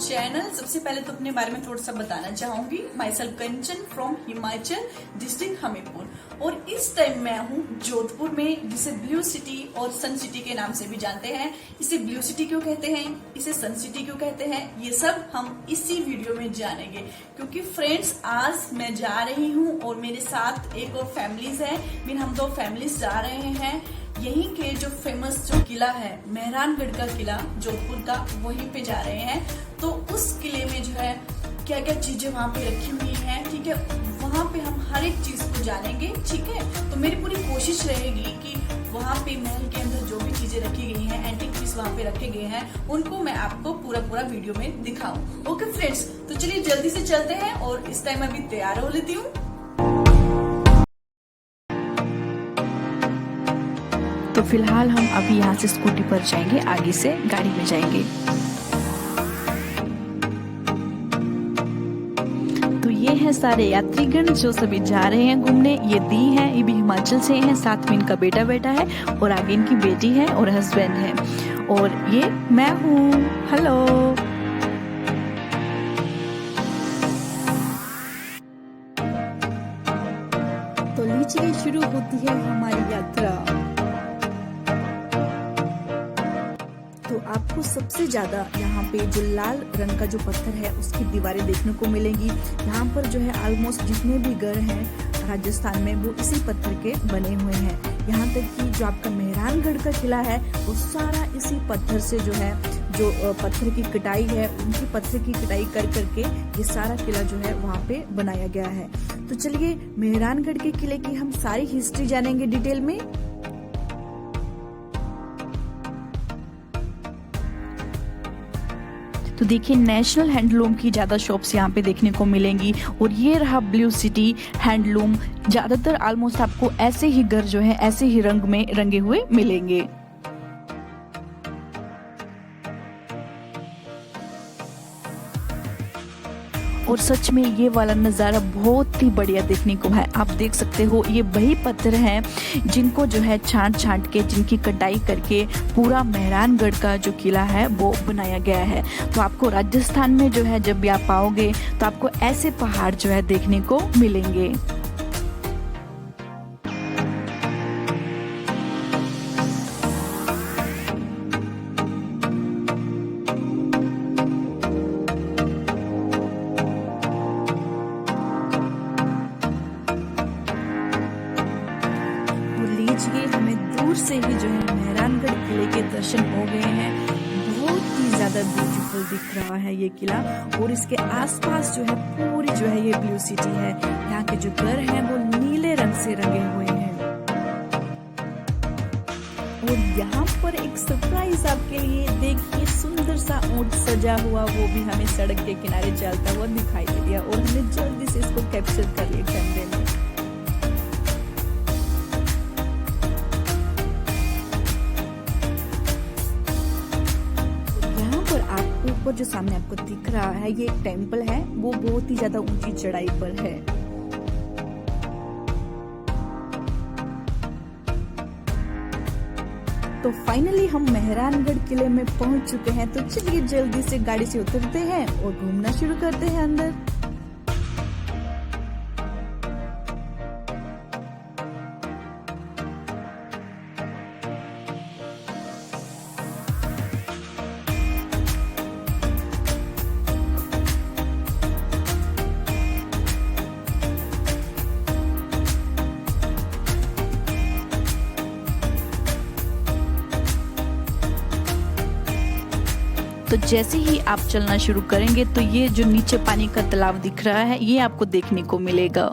Channel. सबसे पहले तो अपने बारे में थोड़ा सा बताना चाहूंगी। My self Kanchan from Himachal district Hamirpur, और इस टाइम मैं हूँ जोधपुर में, जिसे ब्लू सिटी और सन सिटी के नाम से भी जानते हैं। इसे ब्लू सिटी क्यों कहते हैं, इसे सन सिटी क्यों कहते हैं, ये सब हम इसी वीडियो में जानेंगे। क्योंकि फ्रेंड्स, आज मैं जा रही हूँ और मेरे साथ एक और फैमिलीज है, हम 2 फैमिलीज जा रहे हैं। यहीं के जो फेमस जो किला है, मेहरानगढ़ का किला जोधपुर का, वहीं पे जा रहे हैं। तो उस किले में जो है क्या क्या चीजें वहां पे रखी हुई हैं, ठीक है, वहां पे हम हर एक चीज को जानेंगे, ठीक है। तो मेरी पूरी कोशिश रहेगी कि वहां पे महल के अंदर जो भी चीजें रखी गई हैं, एंटीक पीस वहां पे रखे गए हैं, उनको मैं आपको पूरा वीडियो में दिखाऊं। ओके फ्रेंड्स, तो चलिए जल्दी से चलते हैं और इस टाइम अभी तैयार हो लेती हूँ। तो फिलहाल हम अभी यहाँ से स्कूटी पर जाएंगे, आगे से गाड़ी में जाएंगे। तो ये हैं सारे यात्रीगण जो सभी जा रहे हैं घूमने। ये दी हैं, ये भी हिमाचल से हैं, साथ में इनका बेटा है और आगे इनकी बेटी है और हस्बैंड है, और ये मैं हूँ। हेलो। तो लीजिए शुरू होती है हमारी यात्रा। तो आपको सबसे ज्यादा यहाँ पे जो लाल रंग का जो पत्थर है उसकी दीवारें देखने को मिलेंगी। यहाँ पर जो है ऑलमोस्ट जितने भी घर हैं राजस्थान में वो इसी पत्थर के बने हुए हैं। यहाँ तक कि जो आपका मेहरानगढ़ का किला है वो सारा इसी पत्थर से जो है, जो पत्थर की कटाई है, उनकी पत्थर की कटाई कर करके ये सारा किला जो है वहाँ पे बनाया गया है। तो चलिए मेहरानगढ़ के किले की हम सारी हिस्ट्री जानेंगे डिटेल में। तो देखिए, नेशनल हैंडलूम की ज्यादा शॉप्स यहाँ पे देखने को मिलेंगी, और ये रहा ब्लू सिटी हैंडलूम। ज्यादातर ऑलमोस्ट आपको ऐसे ही घर जो है ऐसे ही रंग में रंगे हुए मिलेंगे। और सच में ये वाला नज़ारा बहुत ही बढ़िया देखने को है। आप देख सकते हो ये वही पत्थर हैं जिनको जो है छांट के, जिनकी कटाई करके पूरा मेहरानगढ़ का जो किला है वो बनाया गया है। तो आपको राजस्थान में जो है जब भी आप आओगे तो आपको ऐसे पहाड़ जो है देखने को मिलेंगे। हमें दूर से ही जो है मेहरानगढ़ किले के दर्शन हो गए हैं। बहुत ही ज्यादा ब्यूटीफुल दिख रहा है ये किला, और इसके आसपास जो है पूरी जो है ये ब्लू सिटी है। यहाँ के जो घर हैं वो नीले रंग से रंगे हुए हैं। और यहाँ पर एक सरप्राइज आपके लिए, देखिए सुंदर सा ऊंट सजा हुआ, वो भी हमें सड़क के किनारे चलता हुआ दिखाई दे दिया, और हमने जल्दी से इसको कैप्चर कर लिया कैमरे में। ऊपर जो सामने आपको दिख रहा है ये एक टेम्पल है, वो बहुत ही ज्यादा ऊंची चढ़ाई पर है। तो फाइनली हम मेहरानगढ़ किले में पहुंच चुके हैं। तो चलिए जल्दी से गाड़ी से उतरते हैं और घूमना शुरू करते हैं अंदर। तो जैसे ही आप चलना शुरू करेंगे तो ये जो नीचे पानी का तालाब दिख रहा है ये आपको देखने को मिलेगा।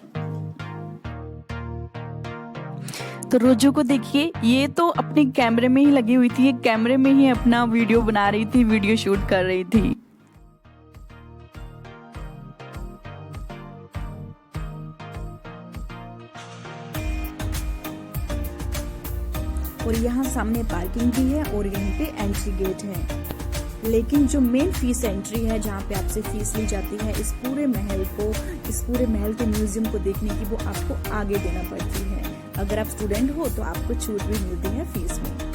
तो रोजो को देखिए, ये तो अपने कैमरे में ही लगी हुई थी, ये कैमरे में ही अपना वीडियो बना रही थी, वीडियो शूट कर रही थी। और यहाँ सामने पार्किंग भी है और यहीं पे एंट्री गेट है। लेकिन जो मेन फीस एंट्री है, जहाँ पे आपसे फीस ली जाती है इस पूरे महल के म्यूजियम को देखने की, वो आपको आगे देना पड़ती है। अगर आप स्टूडेंट हो तो आपको छूट भी मिलती है फीस में।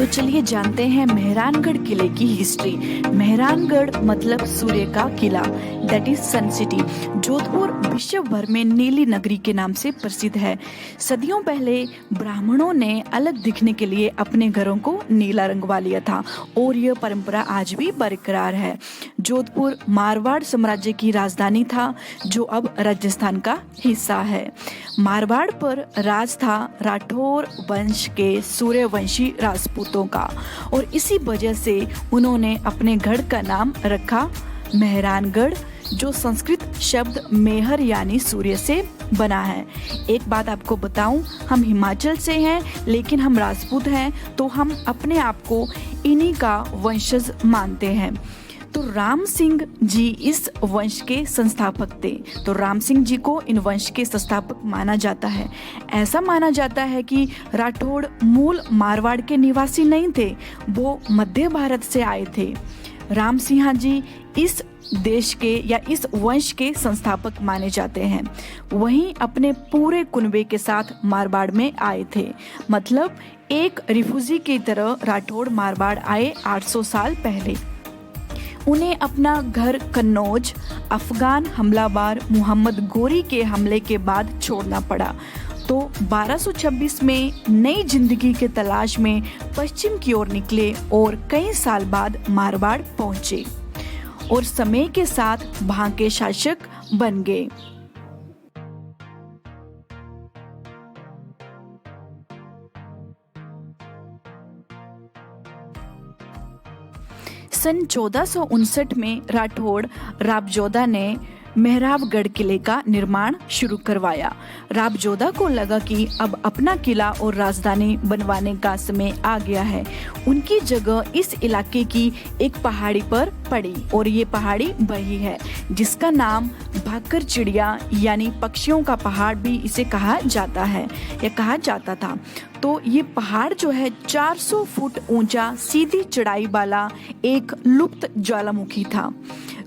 तो चलिए जानते हैं मेहरानगढ़ किले की हिस्ट्री। मेहरानगढ़ मतलब सूर्य का किला, that is sun city. Jodhpur विश्व भर में नीली नगरी के नाम से प्रसिद्ध है। सदियों पहले ब्राह्मणों ने अलग दिखने के लिए अपने घरों को नीला रंगवा लिया था और यह परंपरा आज भी बरकरार है। जोधपुर मारवाड़ साम्राज्य की राजधानी था जो अब राजस्थान का हिस्सा है। मारवाड़ पर राज था राठौर वंश के सूर्यवंशी राजपूतों का और इसी वजह से उन्होंने अपने गढ़ का नाम रखा मेहरानगढ़, जो संस्कृत शब्द मेहर यानी सूर्य से बना है। एक बात आपको बताऊं, हम हिमाचल से हैं लेकिन हम राजपूत हैं, तो हम अपने आप को इन्हीं का वंशज मानते हैं। तो राम सिंह जी इस वंश के संस्थापक थे। तो राम सिंह जी को इन वंश के संस्थापक माना जाता है। ऐसा माना जाता है कि राठौड़ मूल मारवाड़ के निवासी नहीं थे, वो मध्य भारत से आए थे। राम सिंह जी इस देश के या इस वंश के संस्थापक माने जाते हैं। वहीं अपने पूरे कुनबे के साथ मारवाड़ में आए थे, मतलब एक रिफ्यूजी की तरह राठौड़ मारवाड़ आए 800 साल पहले। उन्हें अपना घर कन्नौज अफगान हमलावर मोहम्मद गोरी के हमले के बाद छोड़ना पड़ा। तो 1226 में नई जिंदगी के तलाश में पश्चिम की ओर निकले और कई साल बाद मारवाड़ पहुंचे और समय के साथ वहां के शासक बन गए। सन 1459 में राठौड़ राबजोधा ने मेहराबगढ़ किले का निर्माण शुरू करवाया। राबजोधा को लगा कि अब अपना किला और राजधानी बनवाने का समय आ गया है। उनकी जगह इस इलाके की एक पहाड़ी पर पड़ी और ये पहाड़ी वही है जिसका नाम भाकर चिड़िया यानी पक्षियों का पहाड़ भी इसे कहा जाता है या कहा जाता था। तो ये पहाड़ जो है 400 फुट ऊंचा सीधी चढ़ाई वाला एक लुप्त ज्वालामुखी था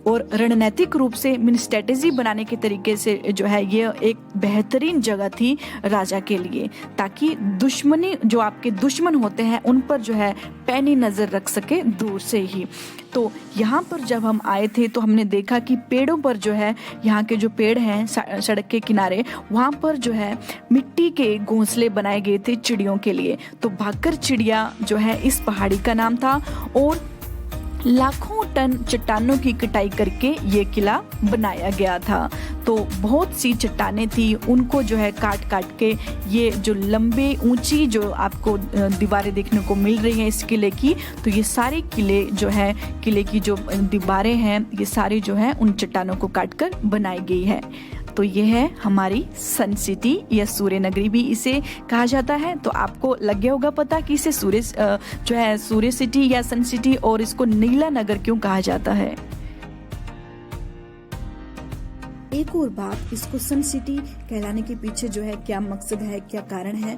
और रणनीतिक रूप से स्ट्रेटेजी बनाने के तरीके से जो है ये एक बेहतरीन जगह थी राजा के लिए, ताकि दुश्मनी जो आपके दुश्मन होते हैं उन पर जो है पैनी नजर रख सके दूर से ही। तो यहाँ पर जब हम आए थे तो हमने देखा कि पेड़ों पर जो है, यहाँ के जो पेड़ हैं सड़क के किनारे, वहाँ पर जो है मिट्टी के घोंसले बनाए गए थे चिड़ियों के लिए। तो भाकर चिड़िया जो है इस पहाड़ी का नाम था और लाखों टन चट्टानों की कटाई करके ये किला बनाया गया था। तो बहुत सी चट्टानें थी, उनको जो है काट काट के ये जो लंबे ऊंची जो आपको दीवारें देखने को मिल रही हैं इस किले की, तो ये सारे किले जो है किले की जो दीवारें हैं ये सारी जो है उन चट्टानों को काट कर बनाई गई है। तो ये है हमारी सन सिटी या सूर्य नगरी भी इसे कहा जाता है। तो आपको लग गया होगा पता कि इसे सूर्य जो है सूर्य सिटी या सन सिटी और इसको नीला नगर क्यों कहा जाता है। एक और बात, इसको सन सिटी कहलाने के पीछे जो है क्या मकसद है, क्या कारण है।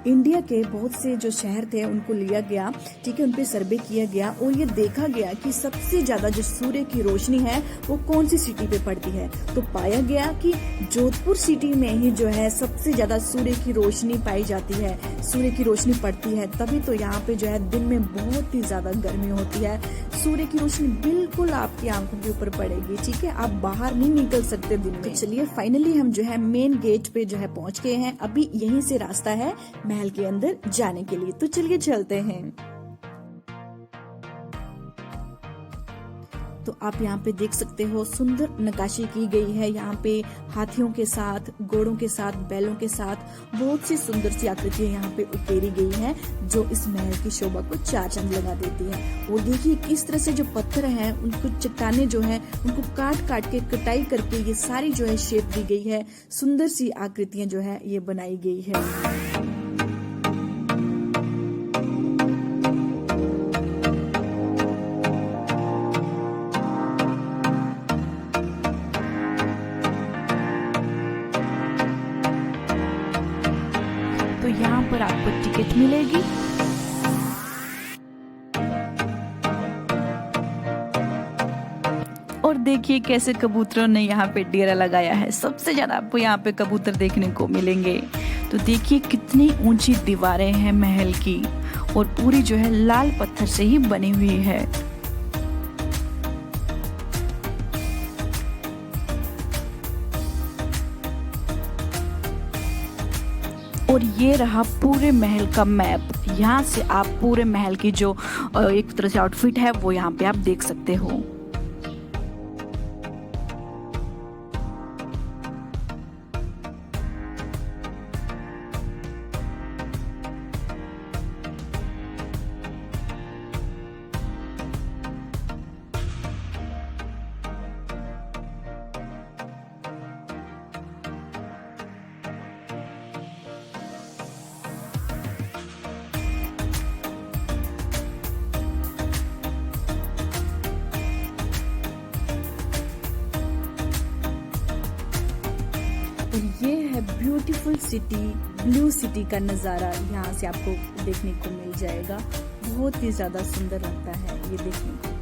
इंडिया के बहुत से जो शहर थे उनको लिया गया, ठीक है, उन पे सर्वे किया गया और ये देखा गया कि सबसे ज्यादा जो सूर्य की रोशनी है वो कौन सी सिटी पे पड़ती है। तो पाया गया कि जोधपुर सिटी में ही जो है सबसे ज्यादा सूर्य की रोशनी पाई जाती है, सूर्य की रोशनी पड़ती है। तभी तो यहाँ पे जो है दिन में बहुत ही ज्यादा गर्मी होती है। सूर्य की रोशनी बिल्कुल आपकी आंखों के ऊपर पड़ेगी, ठीक है, आप बाहर नहीं निकल सकते दिन में। तो चलिए फाइनली हम जो है मेन गेट पे जो है पहुंच गए हैं। अभी यहीं से रास्ता है महल के अंदर जाने के लिए, तो चलिए चलते हैं। तो आप यहाँ पे देख सकते हो सुंदर नक्काशी की गई है। यहाँ पे हाथियों के साथ, घोड़ों के साथ, बैलों के साथ बहुत सी सुंदर सी आकृतियां यहाँ पे उकेरी गई हैं जो इस महल की शोभा को चार चांद लगा देती है। और देखिए किस तरह से जो पत्थर हैं उनको चट्टाने जो है उनको काट काट के कटाई करके ये सारी जो है शेप दी गई है, सुंदर सी आकृतियां जो है ये बनाई गई है। तो यहाँ पर आपको टिकट मिलेगी। और देखिए कैसे कबूतरों ने यहाँ पे डेरा लगाया है। सबसे ज्यादा आपको यहाँ पे कबूतर देखने को मिलेंगे। तो देखिए कितनी ऊंची दीवारें हैं महल की और पूरी जो है लाल पत्थर से ही बनी हुई है। और ये रहा पूरे महल का मैप। यहाँ से आप पूरे महल की जो एक तरह से आउटफिट है वो यहाँ पे आप देख सकते हो। और ये है ब्यूटीफुल सिटी, ब्लू सिटी का नज़ारा यहाँ से आपको देखने को मिल जाएगा। बहुत ही ज़्यादा सुंदर लगता है ये देखने को।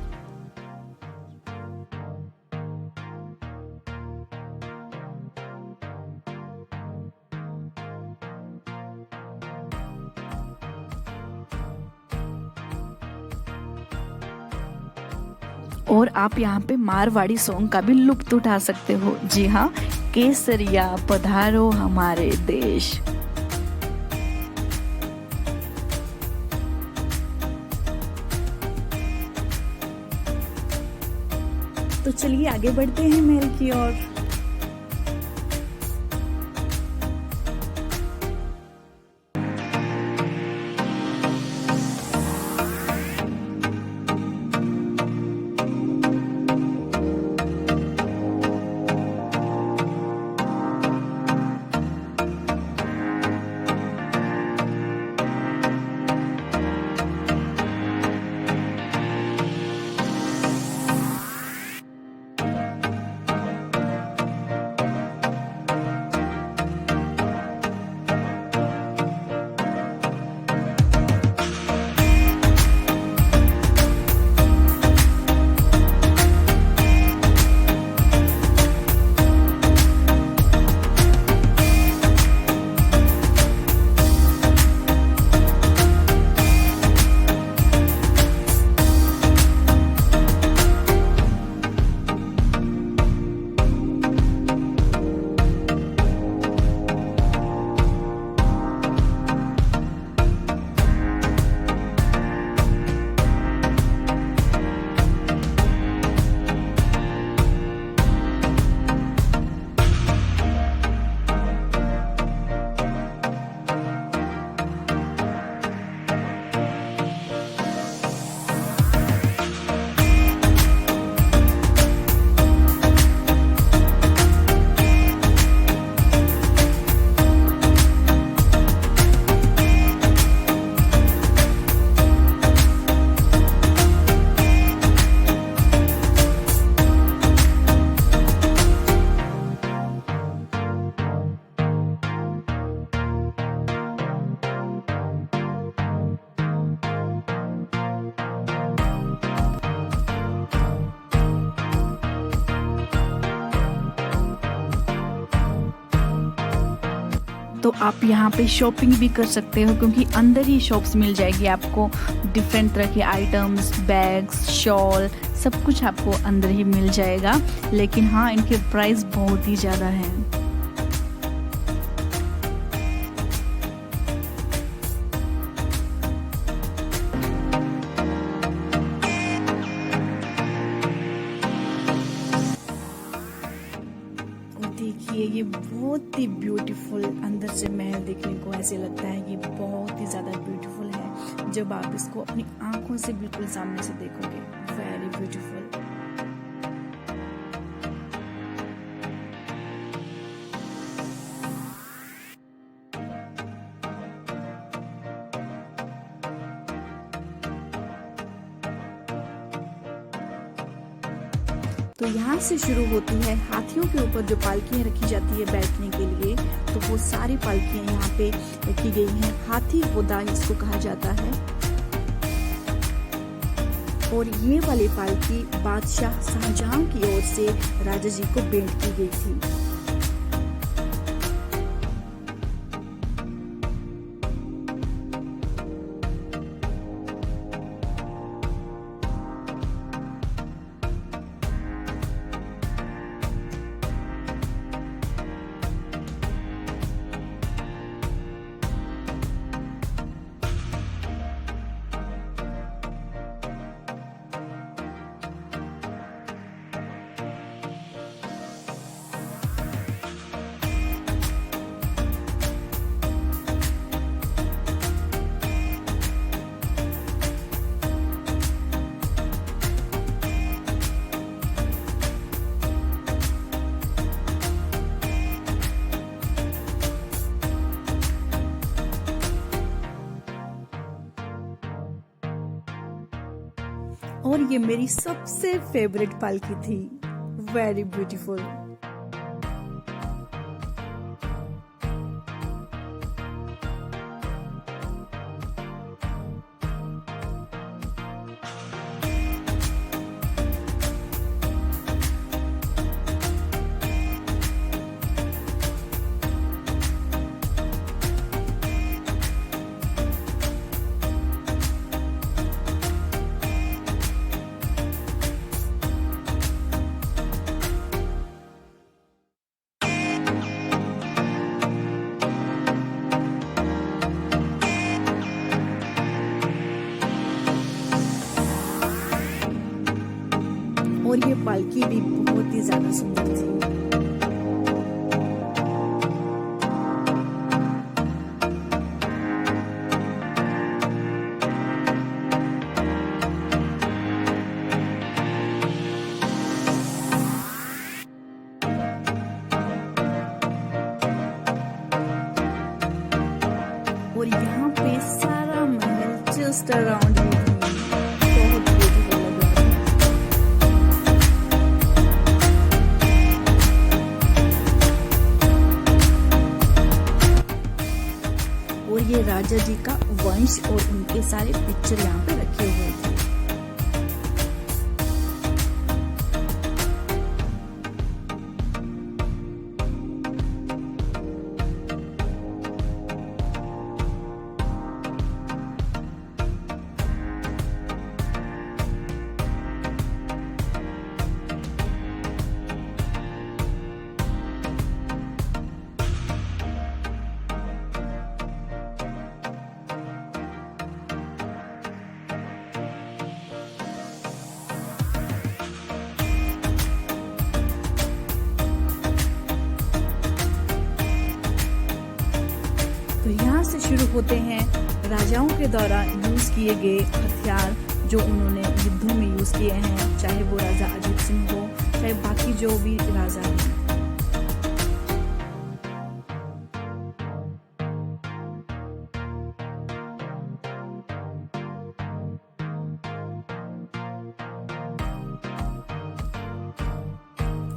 और आप यहाँ पे मारवाड़ी सॉन्ग का भी लुत्फ उठा सकते हो। जी हाँ, केसरिया पधारो हमारे देश। तो चलिए आगे बढ़ते हैं महल की ओर। तो आप यहाँ पे शॉपिंग भी कर सकते हो, क्योंकि अंदर ही शॉप्स मिल जाएगी आपको। डिफरेंट तरह के आइटम्स, बैग्स, शॉल, सब कुछ आपको अंदर ही मिल जाएगा। लेकिन हाँ, इनके प्राइस बहुत ही ज़्यादा हैं। देखिए ये बहुत ही ब्यूटीफुल अंदर से महल देखने को ऐसे लगता है कि बहुत ही ज़्यादा ब्यूटीफुल है। जब आप इसको अपनी आंखों से बिल्कुल सामने से देखोगे, वेरी ब्यूटीफुल। तो यहाँ से शुरू होती है हाथियों के ऊपर जो पालकियाँ रखी जाती है बैठने के लिए। तो वो सारी पालकियाँ यहाँ पे रखी गई हैं। हाथी घोड़ा इसको कहा जाता है। और ये वाली पालकी बादशाह शाहजहां की ओर से राजा जी को भेंट की गई थी। और ये मेरी सबसे फेवरेट पालकी थी, वेरी ब्यूटीफुल। और ये पालकी भी बहुत ही ज्यादा सुंदर थी। और यहाँ पे सारा महल जस्ट अराउंड में थी, बहुत ब्यूटीफुल लग रहा था। और ये राजा जी का वंश और उनके सारे पिक्चर यहाँ पे रखे हुए थे। तो यहाँ से शुरू होते हैं राजाओं के द्वारा यूज किए गए हथियार जो उन्होंने युद्धों में यूज किए हैं, चाहे वो राजा अजीत सिंह हो, चाहे बाकी जो भी राजा हैं।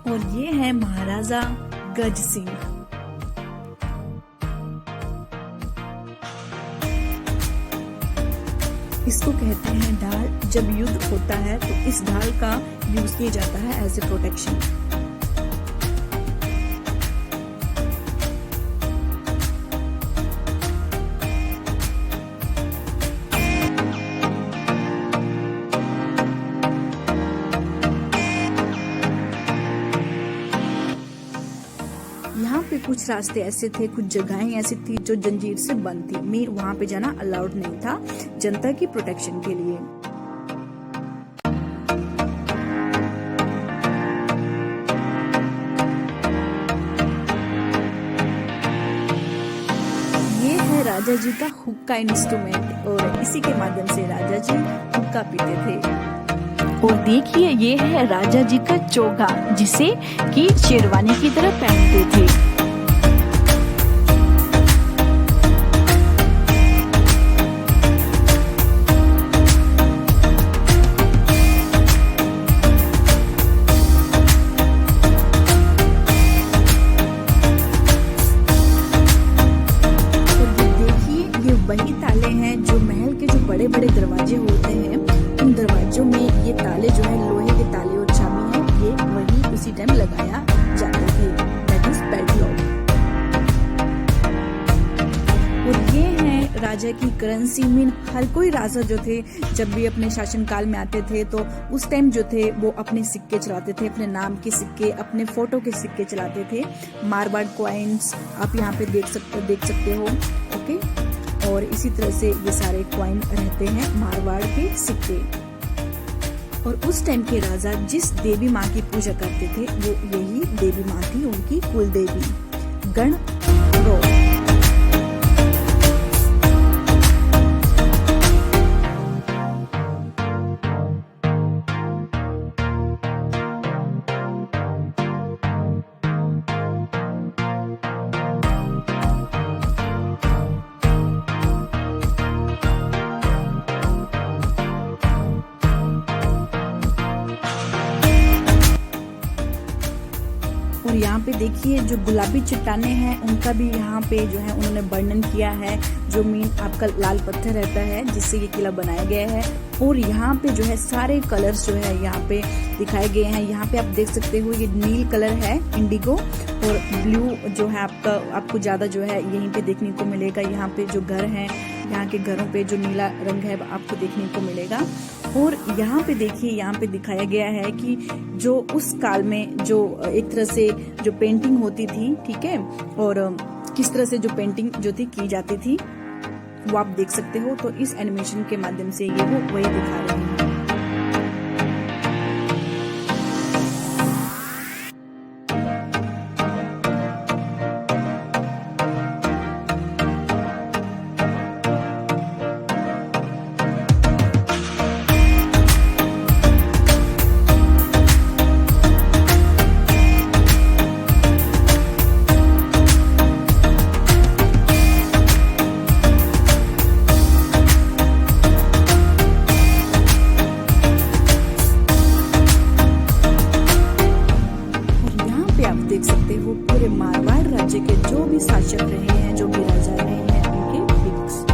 और ये है महाराजा गज सिंह। इसको कहते हैं ढाल। जब युद्ध होता है तो इस ढाल का यूज किया जाता है एज ए प्रोटेक्शन। यहाँ पे कुछ रास्ते ऐसे थे, कुछ जगहें ऐसी थी जो जंजीर से बंद थी, मीन वहाँ पे जाना अलाउड नहीं था जनता की प्रोटेक्शन के लिए। ये है राजा जी का हुक्का इंस्ट्रूमेंट और इसी के माध्यम से राजा जी हुक्का पीते थे। और देखिए ये है राजा जी का चोगा जिसे कि शेरवानी की तरह पहनते थे। वही ताले हैं जो महल के जो बड़े बड़े दरवाजे होते हैं, उन दरवाजों में ये ताले जो है लोहे के ताले और चाबी हैं, ये वही उसी टाइम लगाया जाते थे, दैट इज पैडलॉक। और ये है राजा की करेंसी, मीन हर कोई राजा जो थे जब भी अपने शासनकाल में आते थे तो उस टाइम जो थे वो अपने सिक्के चलाते थे, अपने नाम के सिक्के, अपने फोटो के सिक्के चलाते थे। मारवाड़ कॉइन्स आप यहाँ पे देख सकते हो, ओके। और इसी तरह से ये सारे कॉइन रहते हैं मारवाड़ के सिक्के। और उस टाइम के राजा जिस देवी माँ की पूजा करते थे वो यही देवी माँ थी, उनकी कुल देवी गणगौर। पे देखिए जो गुलाबी चट्टाने हैं उनका भी यहाँ पे जो है उन्होंने वर्णन किया है, जो मेन आपका लाल पत्थर रहता है जिससे ये किला बनाया गया है। और यहाँ पे जो है सारे कलर्स जो है यहाँ पे दिखाए गए हैं। यहाँ पे आप देख सकते हो ये नील कलर है, इंडिगो, और ब्लू जो है आपको ज्यादा जो है यहीं पे देखने को मिलेगा। यहाँ पे जो घर हैं, यहाँ के घरों पे जो नीला रंग है आपको देखने को मिलेगा। और यहाँ पे देखिए, यहाँ पे दिखाया गया है कि जो उस काल में जो एक तरह से जो पेंटिंग होती थी, ठीक है, और किस तरह से जो पेंटिंग जो थी की जाती थी वो आप देख सकते हो। तो इस एनिमेशन के माध्यम से ये वो वही दिखा रहे हैं। देख सकते हो पूरे मारवाड़ राज्य के जो भी शासक रहे हैं, जो भी राजा रहे हैं, उनके पिक्स।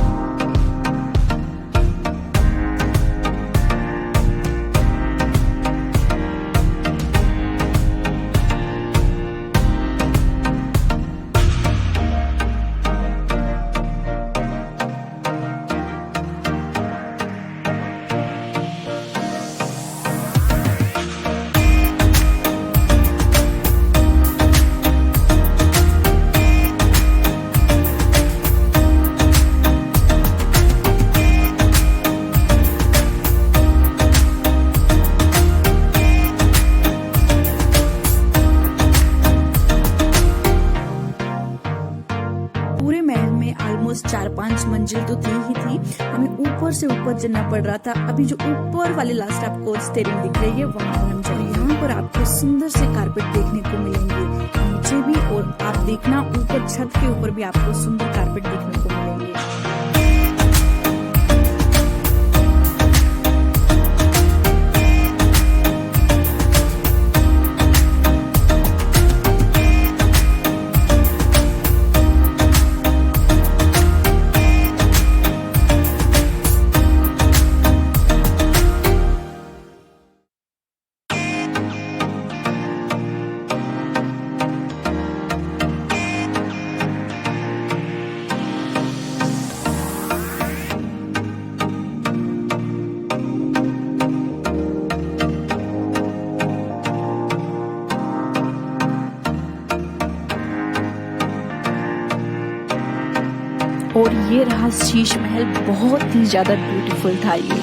ऑलमोस्ट 4-5 मंजिल तो थी ही थी। हमें ऊपर से ऊपर चढ़ना पड़ रहा था। अभी जो ऊपर वाले लास्ट आपको स्टेयरिंग दिख रही है वहां पर हम चले। यहाँ पर आपको सुंदर से कारपेट देखने को मिलेंगे, नीचे भी, और आप देखना ऊपर छत के ऊपर भी आपको सुंदर कारपेट देखने को मिलेंगे। और ये रहा शीश महल, बहुत ही ज्यादा ब्यूटीफुल था ये।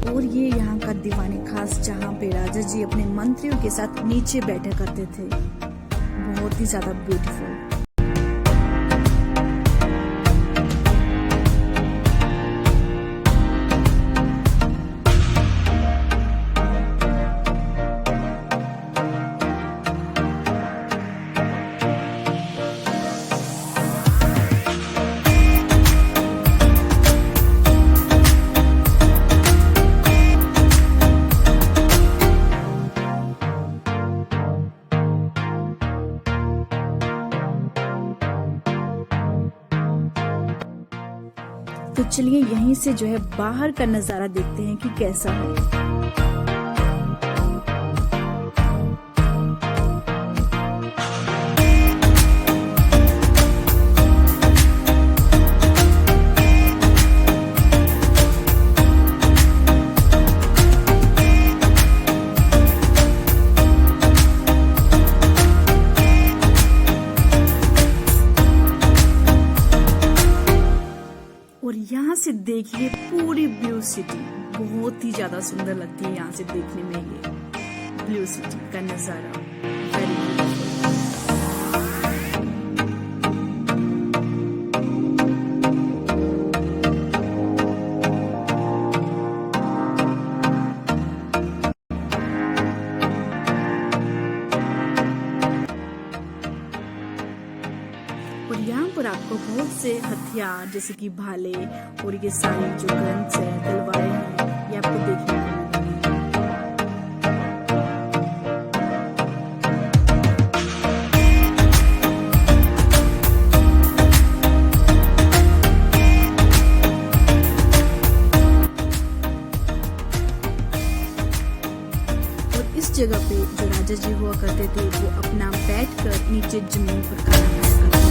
और ये यहाँ का दीवाने खास, जहाँ पे राजा जी अपने मंत्रियों के साथ नीचे बैठे करते थे। बहुत ही ज्यादा ब्यूटीफुल। तो चलिए यहीं से जो है बाहर का नजारा देखते हैं कि कैसा है। और यहाँ से देखिए पूरी ब्लू सिटी, बहुत ही ज़्यादा सुंदर लगती है यहाँ से देखने में ये ब्लू सिटी का नज़ारा। Very beautiful. और यहाँ पर आपको बहुत से हथियार जैसे कि भाले और ये सारी जो गन्स है, तलवारें हैं, ये आपको देखने को मिलेंगी। और इस जगह पे जो राजा जी हुआ करते थे वो अपना बैठकर नीचे जमीन पर खाना खाया करते थे।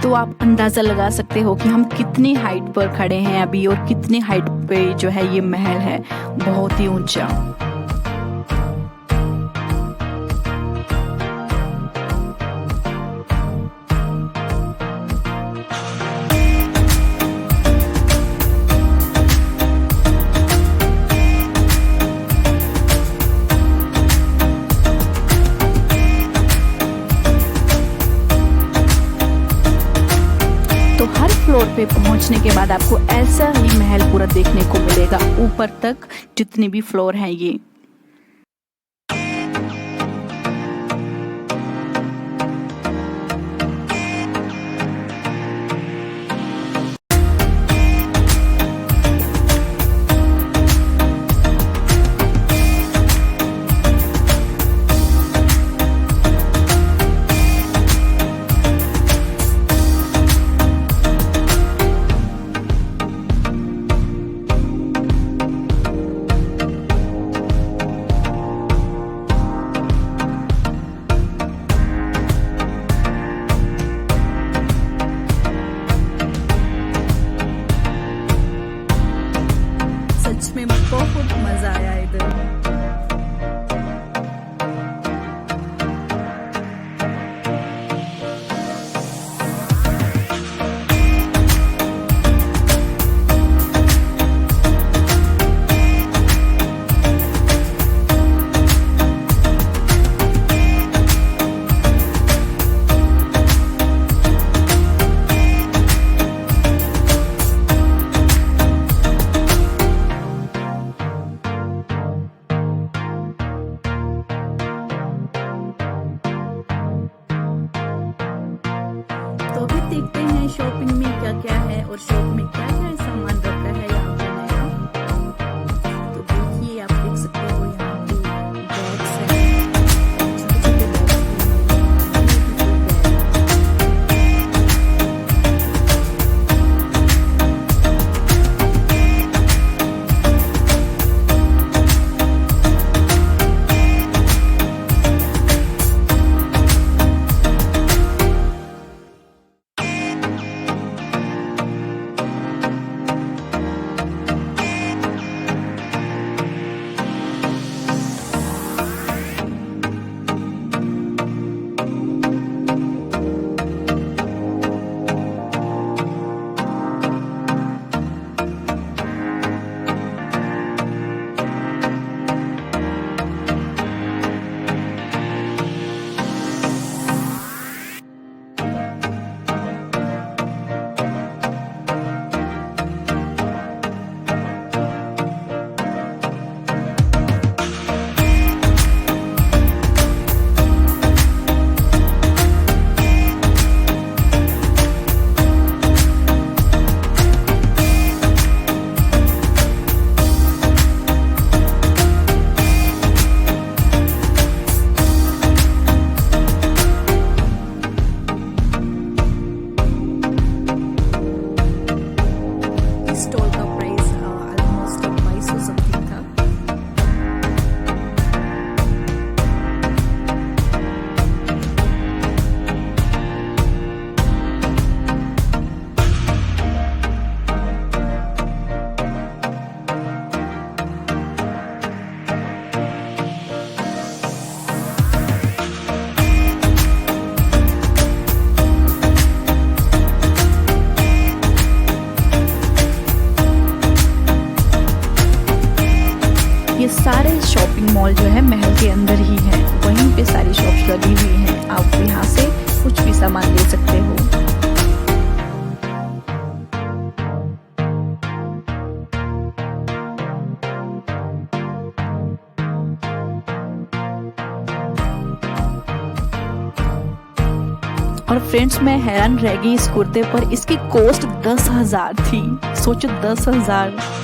तो आप अंदाज़ा लगा सकते हो कि हम कितनी हाइट पर खड़े हैं अभी और कितनी हाइट पे जो है ये महल है, बहुत ही ऊंचा। तो हर फ्लोर पे पहुंचने के बाद आपको ऐसा ही महल पूरा देखने को मिलेगा, ऊपर तक जितने भी फ्लोर हैं ये। सच में बहुत मजा आया इधर। स्टॉल का प्राइस ऑलमोस्ट 2200 समथिंग था। ये सारे शॉपिंग मॉल जो है महल के अंदर ही है, वहीं पे सारी शॉप्स लगी हुई हैं। आप यहाँ से कुछ भी सामान ले सकते हो। और फ्रेंड्स, मैं हैरान रह गई इस कुर्ते पर। इसकी कॉस्ट 10,000 थी। सोचो 10,000।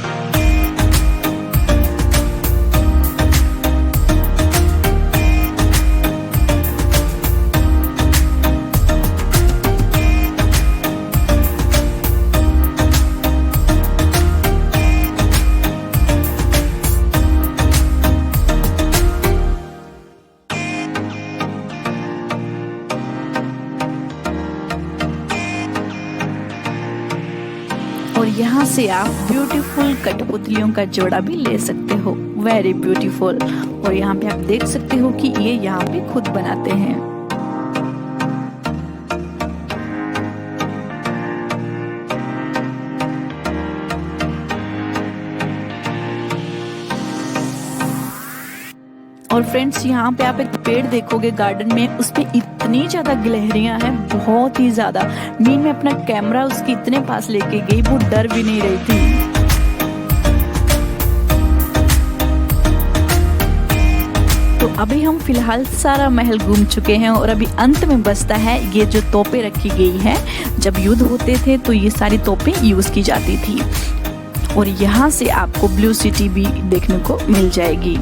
और यहाँ से आप ब्यूटीफुल कठपुतलियों का जोड़ा भी ले सकते हो, वेरी ब्यूटीफुल। और यहाँ पे आप देख सकते हो कि ये यहाँ पे खुद बनाते हैं। और फ्रेंड्स, यहाँ पे आप एक पेड़ देखोगे गार्डन में, उस पे इतनी ज्यादा गिलहरियां हैं, बहुत ही ज्यादा। मैं अपना कैमरा उसके इतने पास लेके गई, वो डर भी नहीं रही थी। तो अभी हम फिलहाल सारा महल घूम चुके हैं और अभी अंत में बचता है ये जो तोपें रखी गई है। जब युद्ध होते थे तो ये सारी तोपें यूज की जाती थी। और यहाँ से आपको ब्लू सिटी भी देखने को मिल जाएगी।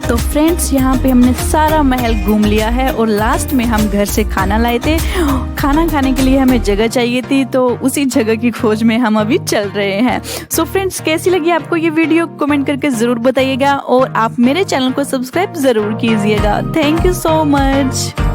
तो फ्रेंड्स, यहाँ पे हमने सारा महल घूम लिया है और लास्ट में हम घर से खाना लाए थे। खाना खाने के लिए हमें जगह चाहिए थी, तो उसी जगह की खोज में हम अभी चल रहे हैं। सो फ्रेंड्स, कैसी लगी आपको ये वीडियो कमेंट करके ज़रूर बताइएगा और आप मेरे चैनल को सब्सक्राइब ज़रूर कीजिएगा। Thank you so much.